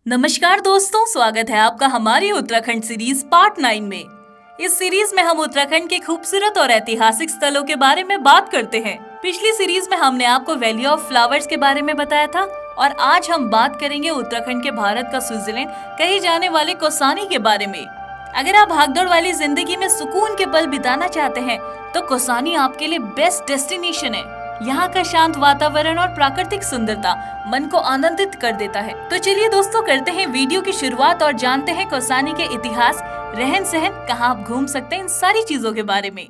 नमस्कार दोस्तों, स्वागत है आपका हमारी उत्तराखंड सीरीज पार्ट 9 में। इस सीरीज में हम उत्तराखंड के खूबसूरत और ऐतिहासिक स्थलों के बारे में बात करते हैं। पिछली सीरीज में हमने आपको वैली ऑफ फ्लावर्स के बारे में बताया था और आज हम बात करेंगे उत्तराखंड के भारत का स्विट्जरलैंड कहे जाने वाले कौसानी के बारे में। अगर आप भागदौड़ वाली जिंदगी में सुकून के पल बिताना चाहते हैं तो कौसानी आपके लिए बेस्ट डेस्टिनेशन है। यहाँ का शांत वातावरण और प्राकृतिक सुंदरता मन को आनंदित कर देता है। तो चलिए दोस्तों, करते हैं वीडियो की शुरुआत और जानते हैं कौसानी के इतिहास, रहन सहन, कहाँ आप घूम सकते हैं, इन सारी चीजों के बारे में।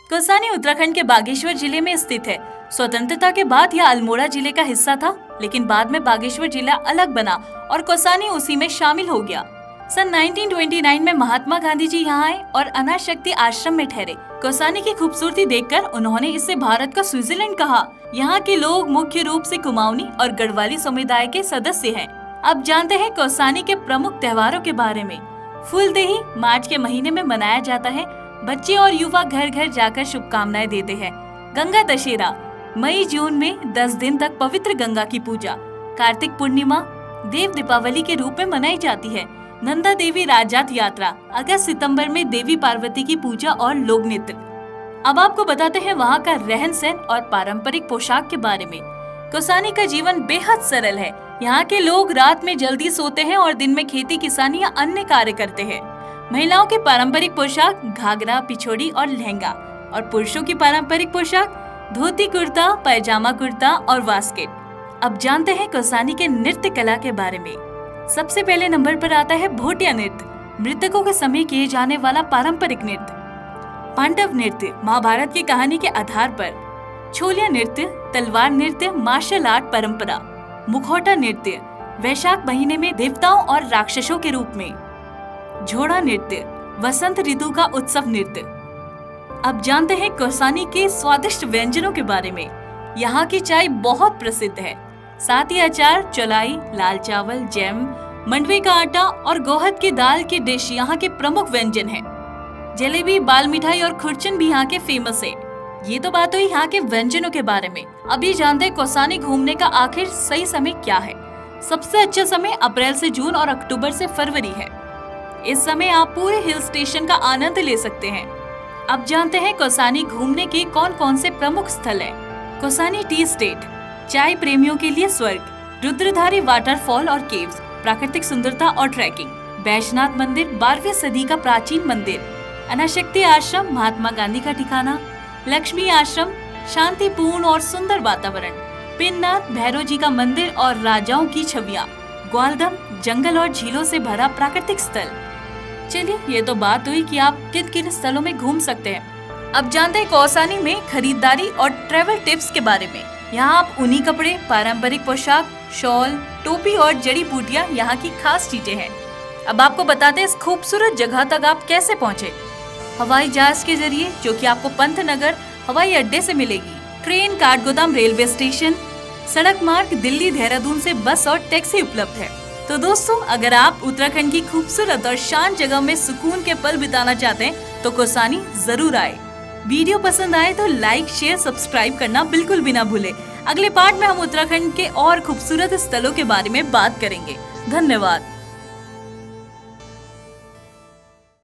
कौसानी उत्तराखंड के बागेश्वर जिले में स्थित है। स्वतंत्रता के बाद यह अल्मोड़ा जिले का हिस्सा था, लेकिन बाद में बागेश्वर जिला अलग बना और कौसानी उसी में शामिल हो गया। सन 1929 में महात्मा गांधी जी यहाँ आए और अनाथ शक्ति आश्रम में ठहरे। कौसानी की खूबसूरती देखकर उन्होंने इसे भारत का स्विट्जरलैंड कहा। यहाँ के लोग मुख्य रूप से कुमाऊनी और गढ़वाली समुदाय के सदस्य हैं। अब जानते हैं कौसानी के प्रमुख त्योहारों के बारे में। फूलदेही मार्च के महीने में मनाया जाता है। बच्चे और युवा घर घर जाकर शुभकामनाएं देते हैं। गंगा दशहरा मई जून में 10 दिन तक पवित्र गंगा की पूजा। कार्तिक पूर्णिमा देव दीपावली के रूप में मनाई जाती है। नंदा देवी राजात यात्रा अगस्त सितंबर में देवी पार्वती की पूजा और लोक नृत्य। अब आपको बताते हैं वहाँ का रहन सहन और पारंपरिक पोशाक के बारे में। कौसानी का जीवन बेहद सरल है। यहाँ के लोग रात में जल्दी सोते हैं और दिन में खेती किसानी या अन्य कार्य करते हैं। महिलाओं की पारंपरिक पोशाक घाघरा, पिछोड़ी और लहंगा, और पुरुषों की पारंपरिक पोशाक धोती कुर्ता, पैजामा कुर्ता और वास्केट। अब जानते हैं कौसानी के नृत्य कला के बारे में। सबसे पहले नंबर पर आता है भोटिया नृत्य, मृतकों के समय किए जाने वाला पारंपरिक नृत्य। पांडव नृत्य महाभारत की कहानी के आधार पर। छोलिया नृत्य तलवार नृत्य, मार्शल आर्ट परंपरा। मुखौटा नृत्य वैशाख महीने में देवताओं और राक्षसों के रूप में। झोड़ा नृत्य वसंत ऋतु का उत्सव नृत्य। अब जानते हैं कौसानी के स्वादिष्ट व्यंजनों के बारे में। यहाँ की चाय बहुत प्रसिद्ध है। साथ ही अचार, चौलाई, लाल चावल, जैम, मंडवे का आटा और गोहद की दाल की डिश यहाँ के प्रमुख व्यंजन हैं। जलेबी, बाल मिठाई और खुरचन भी यहाँ के फेमस है। ये तो बात हुई यहाँ के व्यंजनों के बारे में। अभी जानते हैं कौसानी घूमने का आखिर सही समय क्या है। सबसे अच्छा समय अप्रैल से जून और अक्टूबर से फरवरी है। इस समय आप पूरे हिल स्टेशन का आनंद ले सकते हैं। अब जानते हैं कौसानी घूमने के कौन कौन से प्रमुख स्थल है। कौसानी टी स्टेट, चाय प्रेमियों के लिए स्वर्ग। रुद्रधारी वाटरफॉल और केव्स, प्राकृतिक सुंदरता और ट्रैकिंग। बैजनाथ मंदिर 12वीं सदी का प्राचीन मंदिर। अनाशक्ति आश्रम महात्मा गांधी का ठिकाना। लक्ष्मी आश्रम शांतिपूर्ण और सुंदर वातावरण। पिननाथ भैरव जी का मंदिर और राजाओं की छवियां। ग्वालदम जंगल और झीलों से भरा प्राकृतिक स्थल। चलिए, ये तो बात हुई कि आप किन किन स्थलों में घूम सकते हैं। अब जानते हैं कौसानी में खरीदारी और ट्रेवल टिप्स के बारे में। यहाँ आप ऊनी कपड़े, पारंपरिक पोशाक, शॉल, टोपी और जड़ी बूटियाँ यहाँ की खास चीजें हैं। अब आपको बताते हैं इस खूबसूरत जगह तक आप कैसे पहुँचे। हवाई जहाज के जरिए, जो कि आपको पंतनगर हवाई अड्डे से मिलेगी। Train Kathgodam railway station. सड़क मार्ग दिल्ली देहरादून से बस और टैक्सी उपलब्ध है। तो दोस्तों, अगर आप उत्तराखंड की खूबसूरत और शांत जगह में सुकून के पल बिताना चाहते हैं तो कौसानी जरूर आए। वीडियो पसंद आए तो लाइक, शेयर, सब्सक्राइब करना बिल्कुल भी ना भूले। अगले पार्ट में हम उत्तराखंड के और खूबसूरत स्थलों के बारे में बात करेंगे। धन्यवाद।